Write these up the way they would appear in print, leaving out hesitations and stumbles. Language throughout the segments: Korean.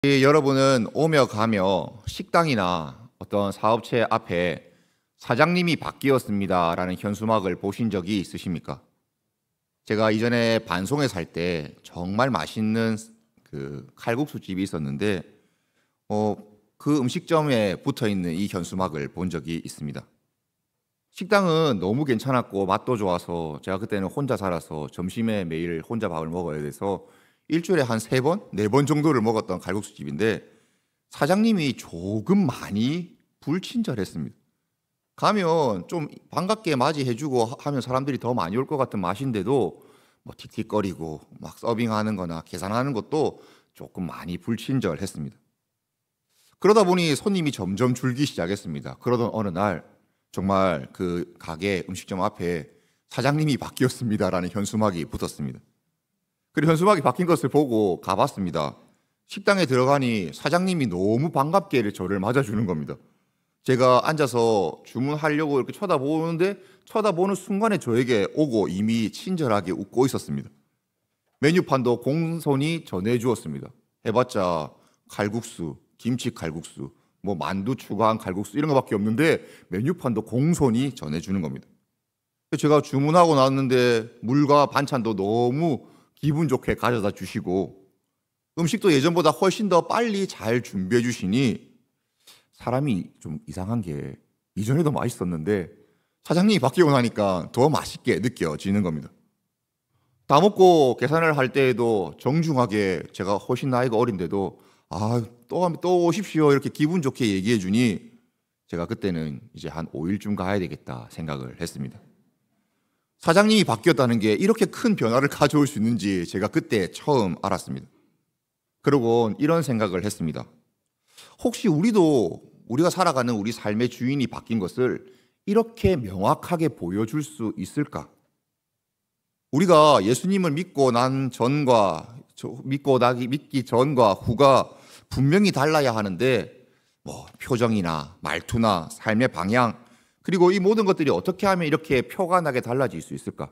여러분은 오며 가며 식당이나 어떤 사업체 앞에 사장님이 바뀌었습니다라는 현수막을 보신 적이 있으십니까? 제가 이전에 반송에 살 때 정말 맛있는 그 칼국수 집이 있었는데 어, 그 음식점에 붙어 있는 이 현수막을 본 적이 있습니다. 식당은 너무 괜찮았고 맛도 좋아서 제가 그때는 혼자 살아서 점심에 매일 혼자 밥을 먹어야 돼서 일주일에 한 세 번, 네 번 정도를 먹었던 칼국수 집인데 사장님이 조금 많이 불친절했습니다. 가면 좀 반갑게 맞이해주고 하면 사람들이 더 많이 올 것 같은 맛인데도 뭐 틱틱거리고 막 서빙하는 거나 계산하는 것도 조금 많이 불친절했습니다. 그러다 보니 손님이 점점 줄기 시작했습니다. 그러던 어느 날 정말 그 가게 음식점 앞에 사장님이 바뀌었습니다라는 현수막이 붙었습니다. 그리고 현수막이 바뀐 것을 보고 가봤습니다. 식당에 들어가니 사장님이 너무 반갑게 저를 맞아주는 겁니다. 제가 앉아서 주문하려고 이렇게 쳐다보는데 쳐다보는 순간에 저에게 오고 이미 친절하게 웃고 있었습니다. 메뉴판도 공손히 전해주었습니다. 해봤자 칼국수, 김치 칼국수, 뭐 만두 추가한 칼국수 이런 거밖에 없는데 메뉴판도 공손히 전해주는 겁니다. 제가 주문하고 나왔는데 물과 반찬도 너무 기분 좋게 가져다 주시고 음식도 예전보다 훨씬 더 빨리 잘 준비해 주시니 사람이 좀 이상한 게 이전에도 맛있었는데 사장님이 바뀌고 나니까 더 맛있게 느껴지는 겁니다. 다 먹고 계산을 할 때에도 정중하게 제가 훨씬 나이가 어린데도 또 오십시오 이렇게 기분 좋게 얘기해 주니 제가 그때는 이제 한 5일쯤 가야 되겠다 생각을 했습니다. 사장님이 바뀌었다는 게 이렇게 큰 변화를 가져올 수 있는지 제가 그때 처음 알았습니다. 그리고 이런 생각을 했습니다. 혹시 우리가 살아가는 우리 삶의 주인이 바뀐 것을 이렇게 명확하게 보여줄 수 있을까? 우리가 예수님을 믿기 전과 후가 분명히 달라야 하는데 뭐 표정이나 말투나 삶의 방향 그리고 이 모든 것들이 어떻게 하면 이렇게 표가 나게 달라질 수 있을까?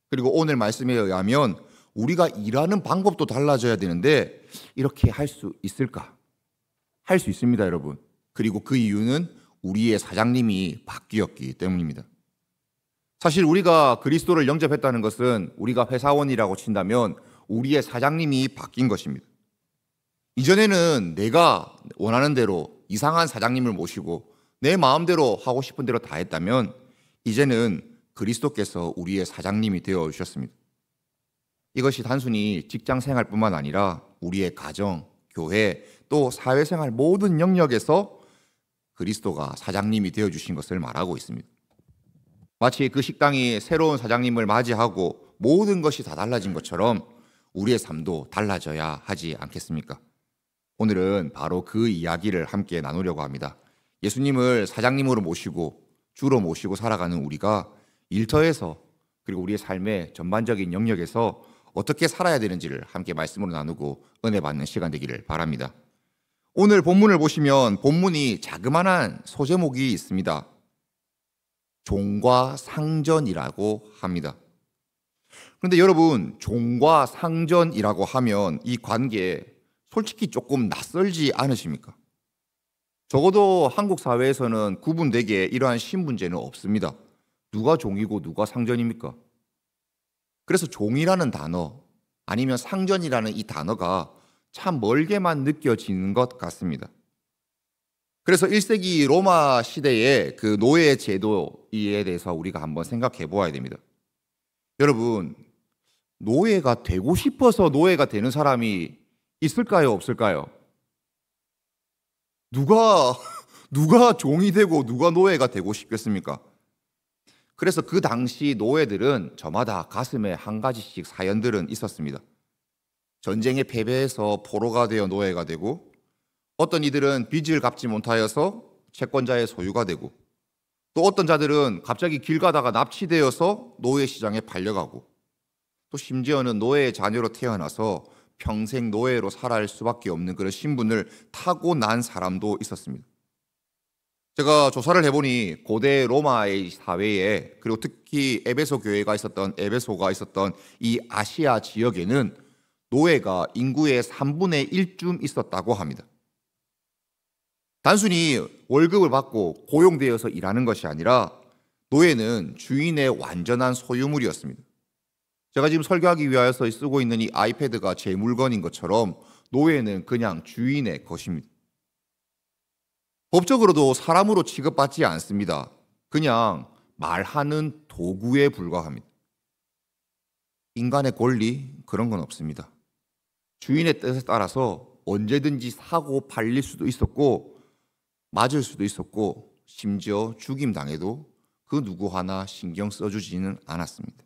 그리고 오늘 말씀에 의하면 우리가 일하는 방법도 달라져야 되는데 이렇게 할 수 있을까? 할 수 있습니다, 여러분. 그리고 그 이유는 우리의 사장님이 바뀌었기 때문입니다. 사실 우리가 그리스도를 영접했다는 것은 우리가 회사원이라고 친다면 우리의 사장님이 바뀐 것입니다. 이전에는 내가 원하는 대로 이상한 사장님을 모시고 내 마음대로 하고 싶은 대로 다 했다면 이제는 그리스도께서 우리의 사장님이 되어 주셨습니다. 이것이 단순히 직장 생활뿐만 아니라 우리의 가정, 교회, 또 사회생활 모든 영역에서 그리스도가 사장님이 되어 주신 것을 말하고 있습니다. 마치 그 식당이 새로운 사장님을 맞이하고 모든 것이 다 달라진 것처럼 우리의 삶도 달라져야 하지 않겠습니까? 오늘은 바로 그 이야기를 함께 나누려고 합니다. 예수님을 사장님으로 모시고 주로 모시고 살아가는 우리가 일터에서 그리고 우리의 삶의 전반적인 영역에서 어떻게 살아야 되는지를 함께 말씀으로 나누고 은혜 받는 시간 되기를 바랍니다. 오늘 본문을 보시면 본문이 자그마한 소제목이 있습니다. 종과 상전이라고 합니다. 그런데 여러분, 종과 상전이라고 하면 이 관계 솔직히 조금 낯설지 않으십니까? 적어도 한국 사회에서는 구분되게 이러한 신분제는 없습니다. 누가 종이고 누가 상전입니까? 그래서 종이라는 단어 아니면 상전이라는 이 단어가 참 멀게만 느껴지는 것 같습니다. 그래서 1세기 로마 시대의 그 노예 제도에 대해서 우리가 한번 생각해 보아야 됩니다. 여러분, 노예가 되고 싶어서 노예가 되는 사람이 있을까요, 없을까요? 누가 종이 되고 누가 노예가 되고 싶겠습니까? 그래서 그 당시 노예들은 저마다 가슴에 한 가지씩 사연들은 있었습니다. 전쟁에 패배해서 포로가 되어 노예가 되고 어떤 이들은 빚을 갚지 못하여서 채권자의 소유가 되고 또 어떤 자들은 갑자기 길 가다가 납치되어서 노예 시장에 팔려가고 또 심지어는 노예의 자녀로 태어나서 평생 노예로 살아갈 수밖에 없는 그런 신분을 타고난 사람도 있었습니다. 제가 조사를 해보니 고대 로마의 사회에 그리고 특히 에베소 교회가 있었던 에베소가 있었던 이 아시아 지역에는 노예가 인구의 3분의 1쯤 있었다고 합니다. 단순히 월급을 받고 고용되어서 일하는 것이 아니라 노예는 주인의 완전한 소유물이었습니다. 제가 지금 설교하기 위하여서 쓰고 있는 이 아이패드가 제 물건인 것처럼 노예는 그냥 주인의 것입니다. 법적으로도 사람으로 취급받지 않습니다. 그냥 말하는 도구에 불과합니다. 인간의 권리 그런 건 없습니다. 주인의 뜻에 따라서 언제든지 사고 팔릴 수도 있었고 맞을 수도 있었고 심지어 죽임 당해도 그 누구 하나 신경 써주지는 않았습니다.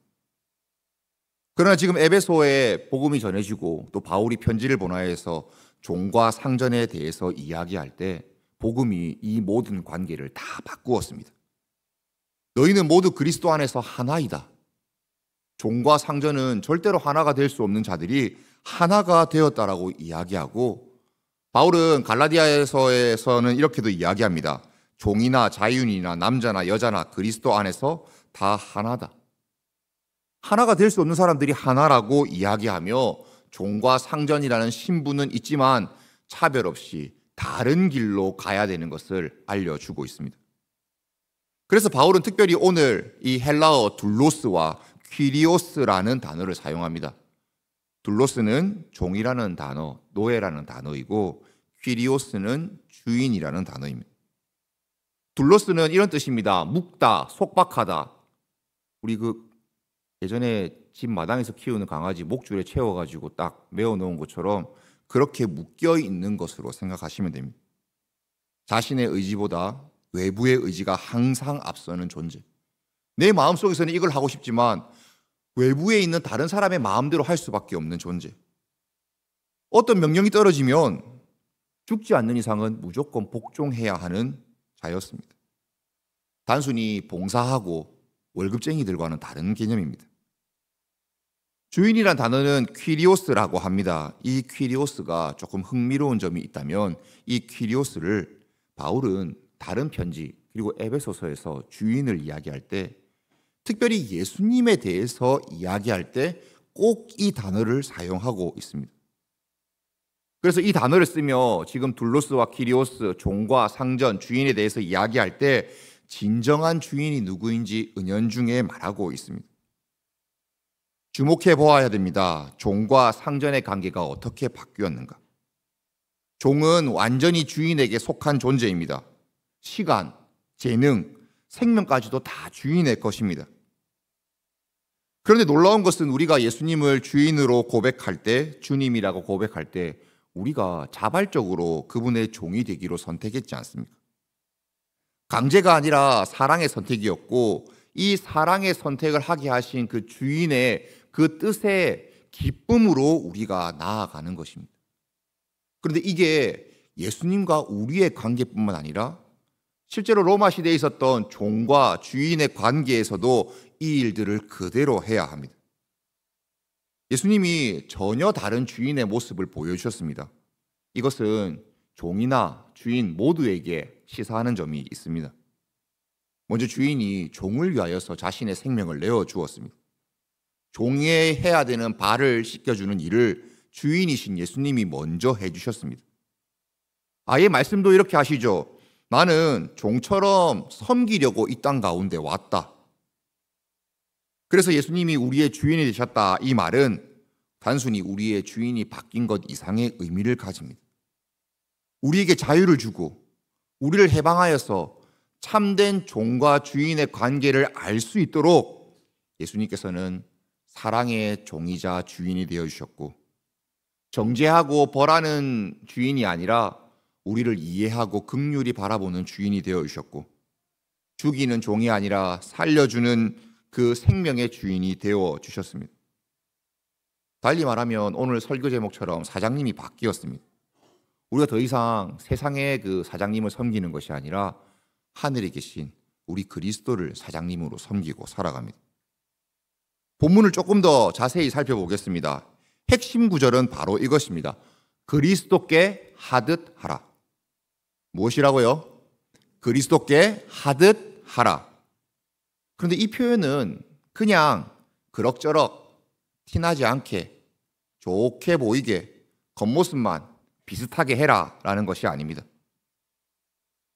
그러나 지금 에베소에 복음이 전해지고 또 바울이 편지를 보내서 종과 상전에 대해서 이야기할 때 복음이 이 모든 관계를 다 바꾸었습니다. 너희는 모두 그리스도 안에서 하나이다. 종과 상전은 절대로 하나가 될 수 없는 자들이 하나가 되었다라고 이야기하고, 바울은 갈라디아에서는 이렇게도 이야기합니다. 종이나 자유인이나 남자나 여자나 그리스도 안에서 다 하나다. 하나가 될 수 없는 사람들이 하나라고 이야기하며 종과 상전이라는 신분은 있지만 차별 없이 다른 길로 가야 되는 것을 알려주고 있습니다. 그래서 바울은 특별히 오늘 이 헬라어 둘로스와 퀴리오스라는 단어를 사용합니다. 둘로스는 종이라는 단어, 노예라는 단어이고 퀴리오스는 주인이라는 단어입니다. 둘로스는 이런 뜻입니다. 묶다, 속박하다. 우리 예전에 집 마당에서 키우는 강아지 목줄에 채워가지고 딱 메어놓은 것처럼 그렇게 묶여 있는 것으로 생각하시면 됩니다. 자신의 의지보다 외부의 의지가 항상 앞서는 존재. 내 마음속에서는 이걸 하고 싶지만 외부에 있는 다른 사람의 마음대로 할 수밖에 없는 존재. 어떤 명령이 떨어지면 죽지 않는 이상은 무조건 복종해야 하는 자였습니다. 단순히 봉사하고 월급쟁이들과는 다른 개념입니다. 주인이란 단어는 퀴리오스라고 합니다. 이 퀴리오스가 조금 흥미로운 점이 있다면 이 퀴리오스를 바울은 다른 편지 그리고 에베소서에서 주인을 이야기할 때, 특별히 예수님에 대해서 이야기할 때 꼭 이 단어를 사용하고 있습니다. 그래서 이 단어를 쓰며 지금 둘로스와 퀴리오스, 종과 상전, 주인에 대해서 이야기할 때 진정한 주인이 누구인지 은연중에 말하고 있습니다. 주목해 보아야 됩니다. 종과 상전의 관계가 어떻게 바뀌었는가? 종은 완전히 주인에게 속한 존재입니다. 시간, 재능, 생명까지도 다 주인의 것입니다. 그런데 놀라운 것은 우리가 예수님을 주인으로 고백할 때, 주님이라고 고백할 때 우리가 자발적으로 그분의 종이 되기로 선택했지 않습니까? 강제가 아니라 사랑의 선택이었고, 이 사랑의 선택을 하게 하신 그 주인의 그 뜻의 기쁨으로 우리가 나아가는 것입니다. 그런데 이게 예수님과 우리의 관계뿐만 아니라 실제로 로마 시대에 있었던 종과 주인의 관계에서도 이 일들을 그대로 해야 합니다. 예수님이 전혀 다른 주인의 모습을 보여주셨습니다. 이것은 종이나 주인 모두에게 시사하는 점이 있습니다. 먼저 주인이 종을 위하여서 자신의 생명을 내어주었습니다. 종이 해야 되는 발을 씻겨주는 일을 주인이신 예수님이 먼저 해주셨습니다. 아예 말씀도 이렇게 하시죠. 나는 종처럼 섬기려고 이 땅 가운데 왔다. 그래서 예수님이 우리의 주인이 되셨다. 이 말은 단순히 우리의 주인이 바뀐 것 이상의 의미를 가집니다. 우리에게 자유를 주고 우리를 해방하여서 참된 종과 주인의 관계를 알 수 있도록 예수님께서는 사랑의 종이자 주인이 되어주셨고, 정죄하고 벌하는 주인이 아니라 우리를 이해하고 긍휼히 바라보는 주인이 되어주셨고, 죽이는 종이 아니라 살려주는 그 생명의 주인이 되어주셨습니다. 달리 말하면 오늘 설교 제목처럼 사장님이 바뀌었습니다. 우리가 더 이상 세상의 그 사장님을 섬기는 것이 아니라 하늘에 계신 우리 그리스도를 사장님으로 섬기고 살아갑니다. 본문을 조금 더 자세히 살펴보겠습니다. 핵심 구절은 바로 이것입니다. 그리스도께 하듯 하라. 무엇이라고요? 그리스도께 하듯 하라. 그런데 이 표현은 그냥 그럭저럭 티나지 않게 좋게 보이게 겉모습만 비슷하게 해라라는 것이 아닙니다.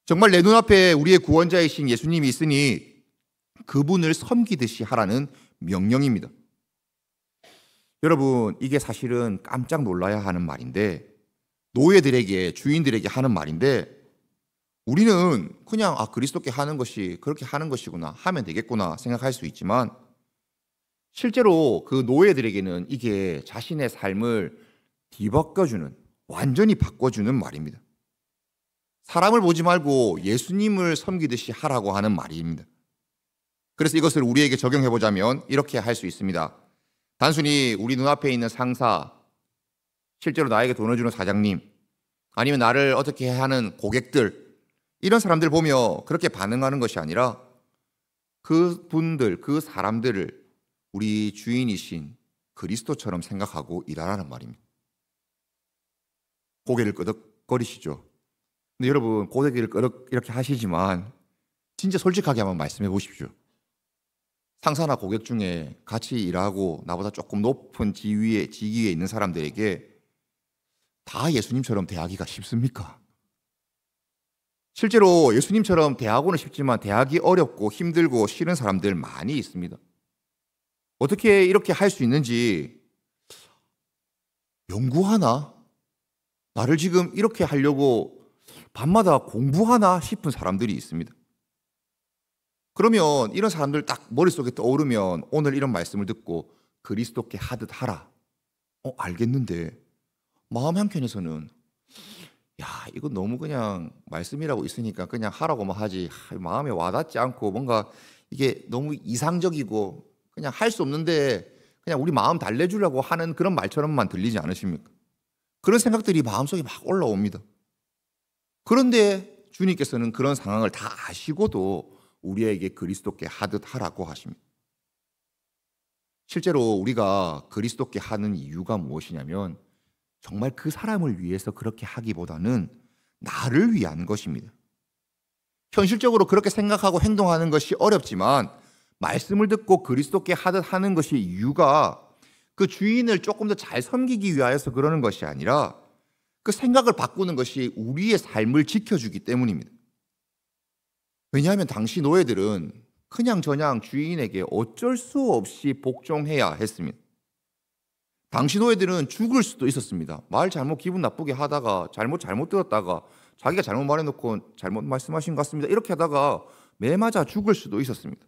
정말 내 눈앞에 우리의 구원자이신 예수님이 있으니 그분을 섬기듯이 하라는 명령입니다. 여러분, 이게 사실은 깜짝 놀라야 하는 말인데, 노예들에게, 주인들에게 하는 말인데, 우리는 그냥 그리스도께 하는 것이 그렇게 하는 것이구나, 하면 되겠구나 생각할 수 있지만, 실제로 그 노예들에게는 이게 자신의 삶을 뒤바꿔주는, 완전히 바꿔주는 말입니다. 사람을 보지 말고 예수님을 섬기듯이 하라고 하는 말입니다. 그래서 이것을 우리에게 적용해 보자면 이렇게 할 수 있습니다. 단순히 우리 눈앞에 있는 상사, 실제로 나에게 돈을 주는 사장님, 아니면 나를 어떻게 하는 고객들, 이런 사람들 보며 그렇게 반응하는 것이 아니라 그분들, 그 사람들을 우리 주인이신 그리스도처럼 생각하고 일하라는 말입니다. 고개를 끄덕거리시죠. 근데 여러분, 고개를 끄덕 이렇게 하시지만 진짜 솔직하게 한번 말씀해 보십시오. 상사나 고객 중에 같이 일하고 나보다 조금 높은 직위에 있는 사람들에게 다 예수님처럼 대하기가 쉽습니까? 실제로 예수님처럼 대하고는 쉽지만 대하기 어렵고 힘들고 싫은 사람들 많이 있습니다. 어떻게 이렇게 할 수 있는지 연구하나? 나를 지금 이렇게 하려고 밤마다 공부하나 싶은 사람들이 있습니다. 그러면 이런 사람들 딱 머릿속에 떠오르면 오늘 이런 말씀을 듣고 그리스도께 하듯 하라. 알겠는데 마음 한켠에서는 이거 너무 그냥 말씀이라고 있으니까 그냥 하라고만 하지 마음에 와닿지 않고 뭔가 이게 너무 이상적이고 그냥 할 수 없는데 그냥 우리 마음 달래주려고 하는 그런 말처럼만 들리지 않으십니까? 그런 생각들이 마음속에 막 올라옵니다. 그런데 주님께서는 그런 상황을 다 아시고도 우리에게 그리스도께 하듯 하라고 하십니다. 실제로 우리가 그리스도께 하는 이유가 무엇이냐면 정말 그 사람을 위해서 그렇게 하기보다는 나를 위한 것입니다. 현실적으로 그렇게 생각하고 행동하는 것이 어렵지만 말씀을 듣고 그리스도께 하듯 하는 것이 이유가 그 주인을 조금 더 잘 섬기기 위하여서 그러는 것이 아니라 그 생각을 바꾸는 것이 우리의 삶을 지켜주기 때문입니다. 왜냐하면 당시 노예들은 그냥저냥 주인에게 어쩔 수 없이 복종해야 했습니다. 당시 노예들은 죽을 수도 있었습니다. 말 잘못 기분 나쁘게 하다가 잘못 들었다가 자기가 잘못 말해놓고 잘못 말씀하신 것 같습니다. 이렇게 하다가 매 맞아 죽을 수도 있었습니다.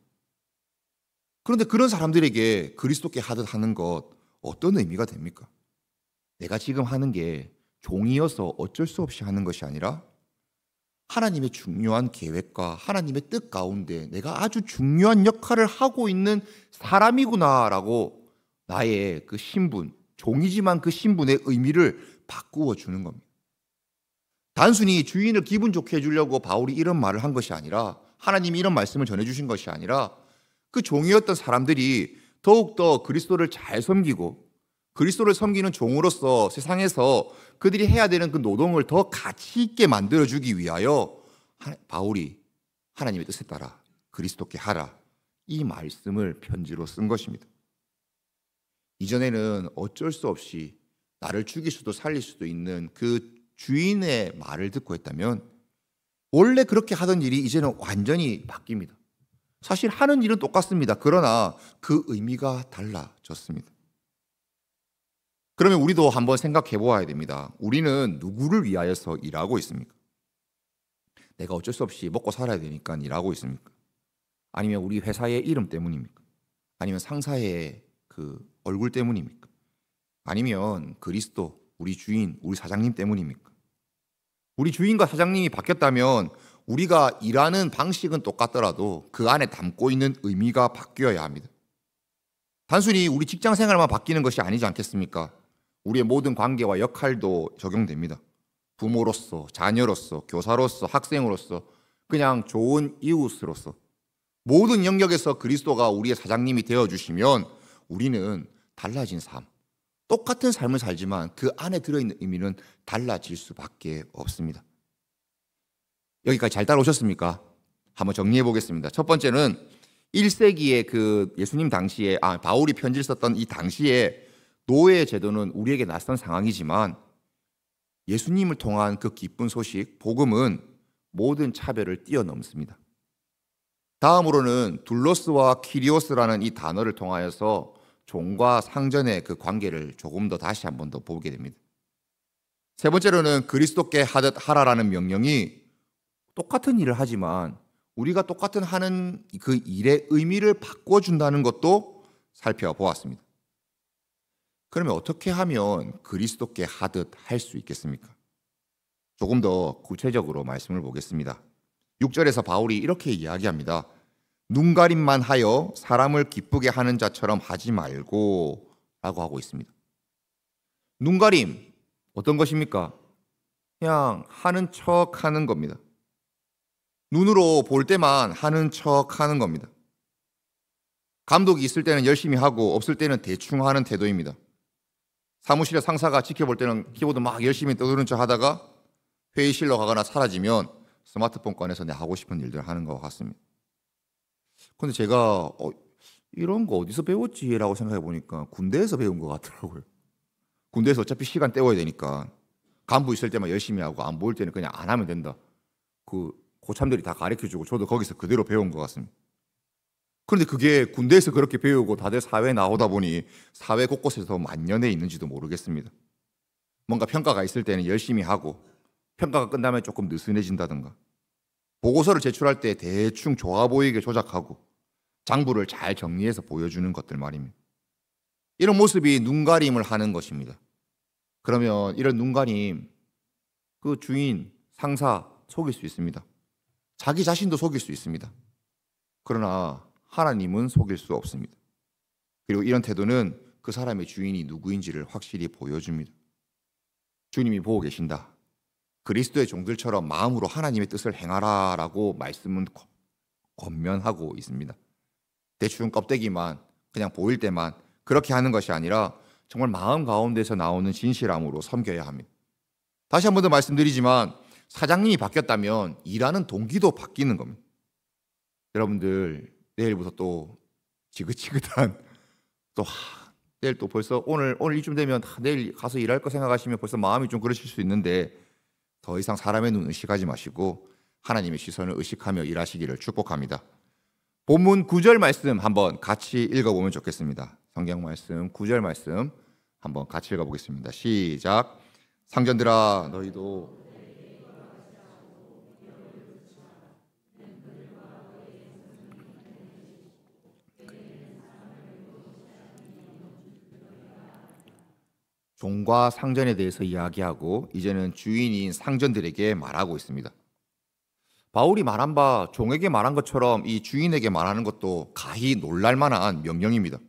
그런데 그런 사람들에게 그리스도께 하듯 하는 것 어떤 의미가 됩니까? 내가 지금 하는 게 종이어서 어쩔 수 없이 하는 것이 아니라 하나님의 중요한 계획과 하나님의 뜻 가운데 내가 아주 중요한 역할을 하고 있는 사람이구나라고 나의 그 신분, 종이지만 그 신분의 의미를 바꾸어 주는 겁니다. 단순히 주인을 기분 좋게 해주려고 바울이 이런 말을 한 것이 아니라 하나님이 이런 말씀을 전해주신 것이 아니라 그 종이었던 사람들이 더욱더 그리스도를 잘 섬기고 그리스도를 섬기는 종으로서 세상에서 그들이 해야 되는 그 노동을 더 가치 있게 만들어주기 위하여 바울이 하나님의 뜻에 따라 그리스도께 하라 이 말씀을 편지로 쓴 것입니다. 이전에는 어쩔 수 없이 나를 죽일 수도 살릴 수도 있는 그 주인의 말을 듣고 했다면 원래 그렇게 하던 일이 이제는 완전히 바뀝니다. 사실 하는 일은 똑같습니다. 그러나 그 의미가 달라졌습니다. 그러면 우리도 한번 생각해 보아야 됩니다. 우리는 누구를 위하여서 일하고 있습니까? 내가 어쩔 수 없이 먹고 살아야 되니까 일하고 있습니까? 아니면 우리 회사의 이름 때문입니까? 아니면 상사의 그 얼굴 때문입니까? 아니면 그리스도, 우리 주인, 우리 사장님 때문입니까? 우리 주인과 사장님이 바뀌었다면 우리가 일하는 방식은 똑같더라도 그 안에 담고 있는 의미가 바뀌어야 합니다. 단순히 우리 직장 생활만 바뀌는 것이 아니지 않겠습니까? 우리의 모든 관계와 역할도 적용됩니다. 부모로서, 자녀로서, 교사로서, 학생으로서, 그냥 좋은 이웃으로서 모든 영역에서 그리스도가 우리의 사장님이 되어주시면 우리는 달라진 삶, 똑같은 삶을 살지만 그 안에 들어있는 의미는 달라질 수밖에 없습니다. 여기까지 잘 따라오셨습니까? 한번 정리해 보겠습니다. 첫 번째는 1세기의 그 예수님 당시에 바울이 편지를 썼던 이 당시에 노예 제도는 우리에게 낯선 상황이지만 예수님을 통한 그 기쁜 소식, 복음은 모든 차별을 뛰어넘습니다. 다음으로는 둘로스와 키리오스라는 이 단어를 통하여서 종과 상전의 그 관계를 조금 더 다시 한 번 더 보게 됩니다. 세 번째로는 그리스도께 하듯 하라라는 명령이 똑같은 일을 하지만 우리가 똑같은 하는 그 일의 의미를 바꿔준다는 것도 살펴보았습니다. 그러면 어떻게 하면 그리스도께 하듯 할 수 있겠습니까? 조금 더 구체적으로 말씀을 보겠습니다. 6절에서 바울이 이렇게 이야기합니다. 눈가림만 하여 사람을 기쁘게 하는 자처럼 하지 말고 라고 하고 있습니다. 눈가림 어떤 것입니까? 그냥 하는 척 하는 겁니다. 눈으로 볼 때만 하는 척 하는 겁니다. 감독이 있을 때는 열심히 하고 없을 때는 대충 하는 태도입니다. 사무실에 상사가 지켜볼 때는 키보드 막 열심히 떠드는 척 하다가 회의실로 가거나 사라지면 스마트폰 꺼내서 내 하고 싶은 일들 하는 것 같습니다. 근데 제가 이런 거 어디서 배웠지? 라고 생각해 보니까 군대에서 배운 것 같더라고요. 군대에서 어차피 시간 때워야 되니까 간부 있을 때만 열심히 하고 안 보일 때는 그냥 안 하면 된다. 그 고참들이 다 가르쳐주고 저도 거기서 그대로 배운 것 같습니다. 그런데 그게 군대에서 그렇게 배우고 다들 사회에 나오다 보니 사회 곳곳에서 만연해 있는지도 모르겠습니다. 뭔가 평가가 있을 때는 열심히 하고 평가가 끝나면 조금 느슨해진다든가 보고서를 제출할 때 대충 좋아 보이게 조작하고 장부를 잘 정리해서 보여주는 것들 말입니다. 이런 모습이 눈가림을 하는 것입니다. 그러면 이런 눈가림 그 주인, 상사 속일 수 있습니다. 자기 자신도 속일 수 있습니다. 그러나 하나님은 속일 수 없습니다. 그리고 이런 태도는 그 사람의 주인이 누구인지를 확실히 보여줍니다. 주님이 보고 계신다. 그리스도의 종들처럼 마음으로 하나님의 뜻을 행하라라고 말씀은 권면하고 있습니다. 대충 껍데기만 그냥 보일 때만 그렇게 하는 것이 아니라 정말 마음 가운데서 나오는 진실함으로 섬겨야 합니다. 다시 한 번 더 말씀드리지만 사장님이 바뀌었다면 일하는 동기도 바뀌는 겁니다. 여러분들 내일부터 또 지긋지긋한 내일 또 벌써 오늘 이쯤 되면 내일 가서 일할 거 생각하시면 벌써 마음이 좀 그러실 수 있는데 더 이상 사람의 눈 의식하지 마시고 하나님의 시선을 의식하며 일하시기를 축복합니다. 본문 9절 말씀 한번 같이 읽어보면 좋겠습니다. 성경 말씀 9절 말씀 한번 같이 읽어보겠습니다. 시작. 상전들아 너희도 종과 상전에 대해서 이야기하고 이제는 주인인 상전들에게 말하고 있습니다. 바울이 말한 바 종에게 말한 것처럼 이 주인에게 말하는 것도 가히 놀랄 만한 명령입니다.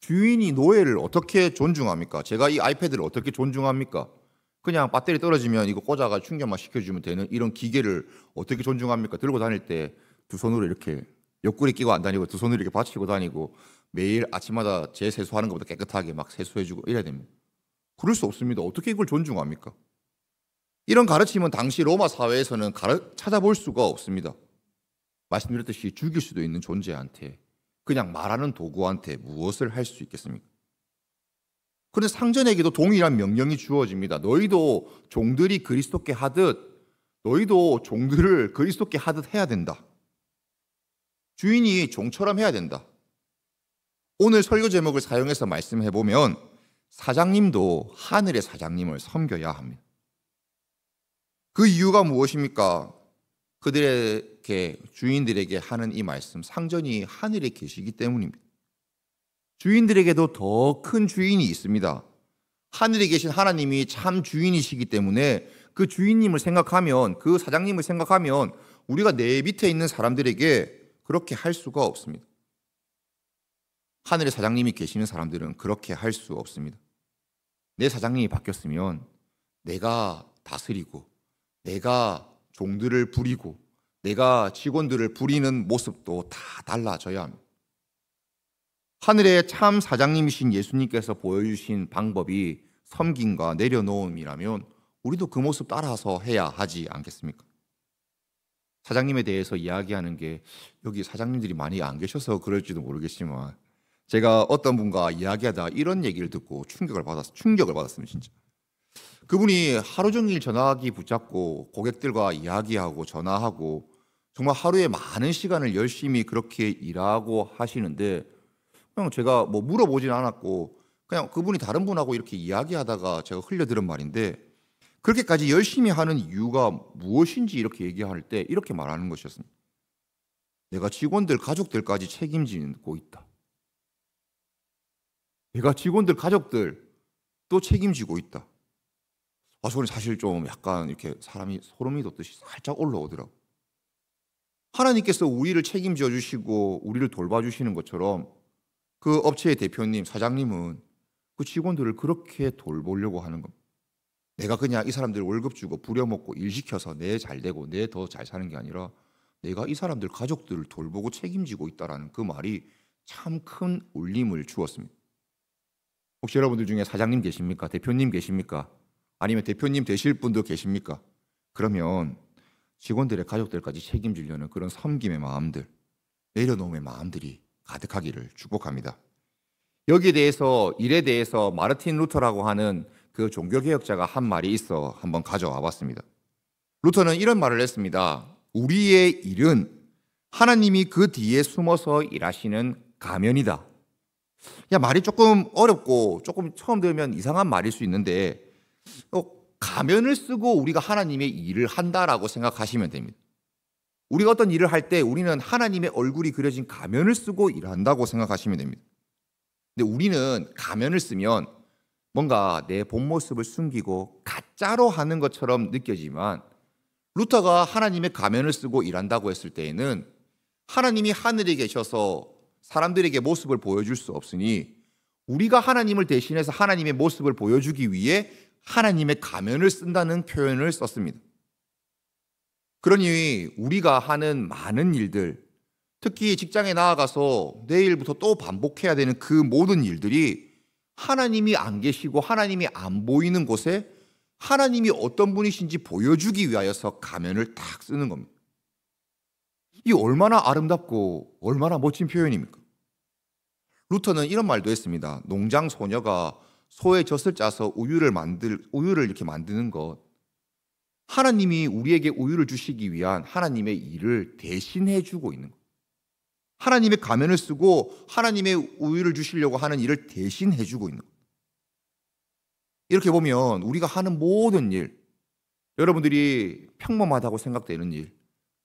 주인이 노예를 어떻게 존중합니까? 제가 이 아이패드를 어떻게 존중합니까? 그냥 배터리 떨어지면 이거 꽂아가 충전만 시켜주면 되는 이런 기계를 어떻게 존중합니까? 들고 다닐 때 두 손으로 이렇게 옆구리 끼고 안 다니고 두 손으로 이렇게 받치고 다니고 매일 아침마다 제 세수하는 것보다 깨끗하게 막 세수해주고 이래야 됩니다. 그럴 수 없습니다. 어떻게 이걸 존중합니까? 이런 가르침은 당시 로마 사회에서는 찾아볼 수가 없습니다. 말씀드렸듯이 죽일 수도 있는 존재한테 그냥 말하는 도구한테 무엇을 할 수 있겠습니까? 그런데 상전에게도 동일한 명령이 주어집니다. 너희도 종들이 그리스도께 하듯 너희도 종들을 그리스도께 하듯 해야 된다. 주인이 종처럼 해야 된다. 오늘 설교 제목을 사용해서 말씀해보면 사장님도 하늘의 사장님을 섬겨야 합니다. 그 이유가 무엇입니까? 그들에게 주인들에게 하는 이 말씀, 상전이 하늘에 계시기 때문입니다. 주인들에게도 더 큰 주인이 있습니다. 하늘에 계신 하나님이 참 주인이시기 때문에 그 주인님을 생각하면, 그 사장님을 생각하면 우리가 내 밑에 있는 사람들에게 그렇게 할 수가 없습니다. 하늘의 사장님이 계시는 사람들은 그렇게 할 수 없습니다. 내 사장님이 바뀌었으면 내가 다스리고 내가 종들을 부리고 내가 직원들을 부리는 모습도 다 달라져야 합니다. 하늘의 참 사장님이신 예수님께서 보여주신 방법이 섬김과 내려놓음이라면 우리도 그 모습 따라서 해야 하지 않겠습니까? 사장님에 대해서 이야기하는 게 여기 사장님들이 많이 안 계셔서 그럴지도 모르겠지만 제가 어떤 분과 이야기하다 이런 얘기를 듣고 충격을 받았습니다, 진짜. 그분이 하루 종일 전화기 붙잡고 고객들과 이야기하고 전화하고 정말 하루에 많은 시간을 열심히 그렇게 일하고 하시는데, 그냥 제가 뭐 물어보진 않았고 그냥 그분이 다른 분하고 이렇게 이야기하다가 제가 흘려들은 말인데, 그렇게까지 열심히 하는 이유가 무엇인지 이렇게 얘기할 때 이렇게 말하는 것이었습니다. 내가 직원들 가족들까지 책임지고 있다. 내가 직원들 가족들도 책임지고 있다. 저는 사실 좀 약간 이렇게 사람이 소름이 돋듯이 살짝 올라오더라고. 하나님께서 우리를 책임져 주시고 우리를 돌봐주시는 것처럼 그 업체의 대표님, 사장님은 그 직원들을 그렇게 돌보려고 하는 겁니다. 내가 그냥 이 사람들 월급 주고 부려먹고 일 시켜서 내 잘 되고 내 더 잘 사는 게 아니라 내가 이 사람들 가족들을 돌보고 책임지고 있다라는 그 말이 참 큰 울림을 주었습니다. 혹시 여러분들 중에 사장님 계십니까? 대표님 계십니까? 아니면 대표님 되실 분도 계십니까? 그러면 직원들의 가족들까지 책임지려는 그런 섬김의 마음들, 내려놓음의 마음들이 가득하기를 축복합니다. 여기에 대해서, 일에 대해서 마르틴 루터라고 하는 그 종교개혁자가 한 말이 있어 한번 가져와 봤습니다. 루터는 이런 말을 했습니다. 우리의 일은 하나님이 그 뒤에 숨어서 일하시는 가면이다. 말이 조금 어렵고 조금 처음 들으면 이상한 말일 수 있는데, 가면을 쓰고 우리가 하나님의 일을 한다라고 생각하시면 됩니다. 우리가 어떤 일을 할 때 우리는 하나님의 얼굴이 그려진 가면을 쓰고 일한다고 생각하시면 됩니다. 근데 우리는 가면을 쓰면 뭔가 내 본 모습을 숨기고 가짜로 하는 것처럼 느껴지만, 루터가 하나님의 가면을 쓰고 일한다고 했을 때에는 하나님이 하늘에 계셔서 사람들에게 모습을 보여줄 수 없으니 우리가 하나님을 대신해서 하나님의 모습을 보여주기 위해 하나님의 가면을 쓴다는 표현을 썼습니다. 그러니 우리가 하는 많은 일들, 특히 직장에 나아가서 내일부터 또 반복해야 되는 그 모든 일들이 하나님이 안 계시고 하나님이 안 보이는 곳에 하나님이 어떤 분이신지 보여주기 위하여서 가면을 딱 쓰는 겁니다. 이 얼마나 아름답고 얼마나 멋진 표현입니까? 루터는 이런 말도 했습니다. 농장 소녀가 소의 젖을 짜서 우유를 이렇게 만드는 것, 하나님이 우리에게 우유를 주시기 위한 하나님의 일을 대신해 주고 있는 것. 하나님의 가면을 쓰고 하나님의 우유를 주시려고 하는 일을 대신해 주고 있는 것. 이렇게 보면 우리가 하는 모든 일, 여러분들이 평범하다고 생각되는 일,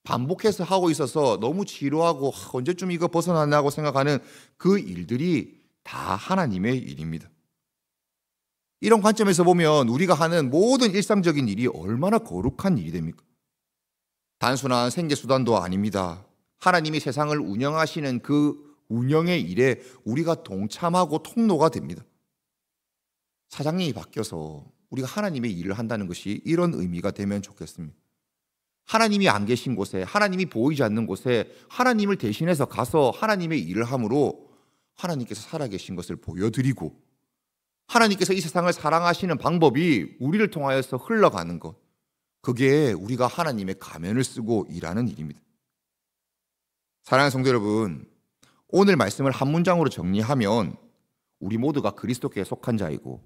반복해서 하고 있어서 너무 지루하고 언제쯤 이거 벗어나냐고 생각하는 그 일들이 다 하나님의 일입니다. 이런 관점에서 보면 우리가 하는 모든 일상적인 일이 얼마나 거룩한 일이 됩니까? 단순한 생계수단도 아닙니다. 하나님이 세상을 운영하시는 그 운영의 일에 우리가 동참하고 통로가 됩니다. 사장님이 바뀌어서 우리가 하나님의 일을 한다는 것이 이런 의미가 되면 좋겠습니다. 하나님이 안 계신 곳에, 하나님이 보이지 않는 곳에 하나님을 대신해서 가서 하나님의 일을 함으로 하나님께서 살아계신 것을 보여드리고, 하나님께서 이 세상을 사랑하시는 방법이 우리를 통하여서 흘러가는 것, 그게 우리가 하나님의 가면을 쓰고 일하는 일입니다. 사랑하는 성도 여러분, 오늘 말씀을 한 문장으로 정리하면 우리 모두가 그리스도께 속한 자이고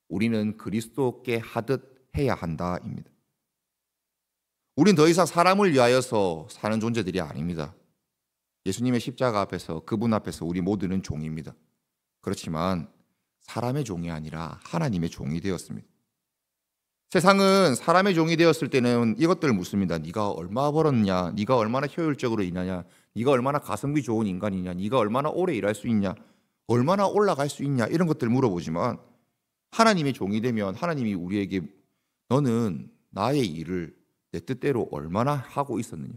우리는 그리스도께 하듯 해야 한다입니다. 우린 더 이상 사람을 위하여서 사는 존재들이 아닙니다. 예수님의 십자가 앞에서, 그분 앞에서 우리 모두는 종입니다. 그렇지만 사람의 종이 아니라 하나님의 종이 되었습니다. 세상은 사람의 종이 되었을 때는 이것들을 묻습니다. 네가 얼마 벌었냐? 네가 얼마나 효율적으로 일하냐? 네가 얼마나 가성비 좋은 인간이냐? 네가 얼마나 오래 일할 수 있냐? 얼마나 올라갈 수 있냐? 이런 것들을 물어보지만, 하나님의 종이 되면 하나님이 우리에게 너는 나의 일을 내 뜻대로 얼마나 하고 있었느냐?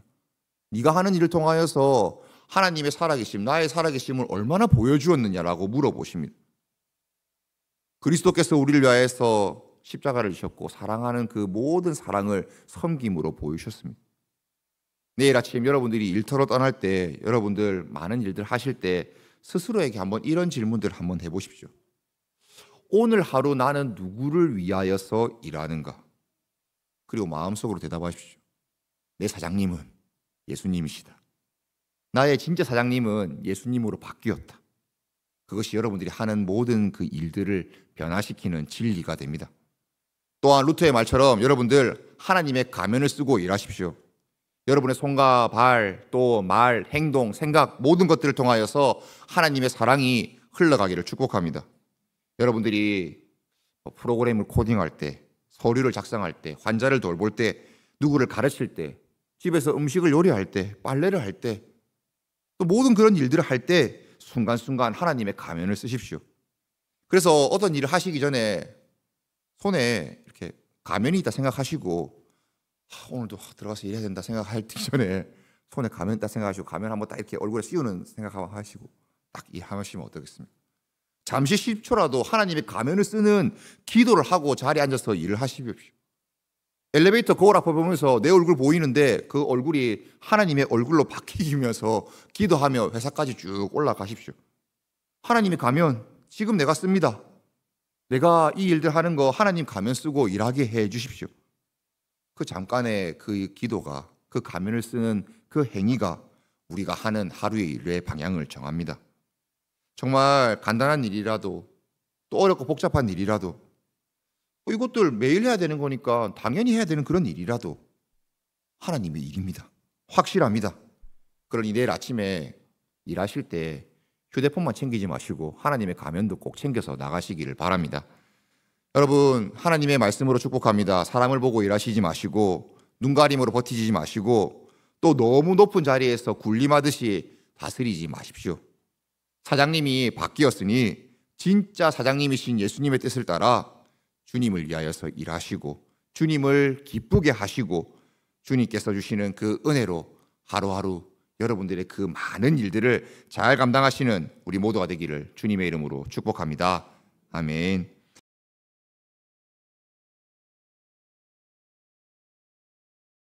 네가 하는 일을 통하여서 하나님의 살아계심, 나의 살아계심을 얼마나 보여주었느냐라고 물어보십니다. 그리스도께서 우리를 위하여서 십자가를 지셨고 사랑하는 그 모든 사랑을 섬김으로 보이셨습니다. 내일 아침 여러분들이 일터로 떠날 때, 여러분들 많은 일들 하실 때 스스로에게 한번 이런 질문들을 한번 해보십시오. 오늘 하루 나는 누구를 위하여서 일하는가? 그리고 마음속으로 대답하십시오. 내 사장님은 예수님이시다. 나의 진짜 사장님은 예수님으로 바뀌었다. 그것이 여러분들이 하는 모든 그 일들을 변화시키는 진리가 됩니다. 또한 루터의 말처럼 여러분들 하나님의 가면을 쓰고 일하십시오. 여러분의 손과 발, 또 말, 행동, 생각 모든 것들을 통하여서 하나님의 사랑이 흘러가기를 축복합니다. 여러분들이 프로그램을 코딩할 때, 서류를 작성할 때, 환자를 돌볼 때, 누구를 가르칠 때, 집에서 음식을 요리할 때, 빨래를 할 때, 또 모든 그런 일들을 할 때 순간순간 하나님의 가면을 쓰십시오. 그래서 어떤 일을 하시기 전에 손에 이렇게 가면이 있다 생각하시고 오늘도 들어가서 일해야 된다 생각하기 전에 손에 가면 있다 생각하시고 가면 한번 딱 이렇게 얼굴에 씌우는 생각하시고 딱 일하시면 어떻겠습니까? 잠시 10초라도 하나님의 가면을 쓰는 기도를 하고 자리에 앉아서 일을 하십시오. 엘리베이터 거울 앞에 보면서 내 얼굴 보이는데 그 얼굴이 하나님의 얼굴로 바뀌면서 기도하며 회사까지 쭉 올라가십시오. 하나님의 가면 지금 내가 씁니다. 내가 이 일들 하는 거 하나님 가면 쓰고 일하게 해 주십시오. 그 잠깐의 그 기도가, 그 가면을 쓰는 그 행위가 우리가 하는 하루의 일의 방향을 정합니다. 정말 간단한 일이라도 또 어렵고 복잡한 일이라도 이것들 매일 해야 되는 거니까 당연히 해야 되는 그런 일이라도 하나님의 일입니다. 확실합니다. 그러니 내일 아침에 일하실 때 휴대폰만 챙기지 마시고 하나님의 가면도 꼭 챙겨서 나가시기를 바랍니다. 여러분, 하나님의 말씀으로 축복합니다. 사람을 보고 일하시지 마시고 눈가림으로 버티지 마시고 또 너무 높은 자리에서 군림하듯이 다스리지 마십시오. 사장님이 바뀌었으니 진짜 사장님이신 예수님의 뜻을 따라 주님을 위하여서 일하시고 주님을 기쁘게 하시고 주님께서 주시는 그 은혜로 하루하루 여러분들의 그 많은 일들을 잘 감당하시는 우리 모두가 되기를 주님의 이름으로 축복합니다. 아멘.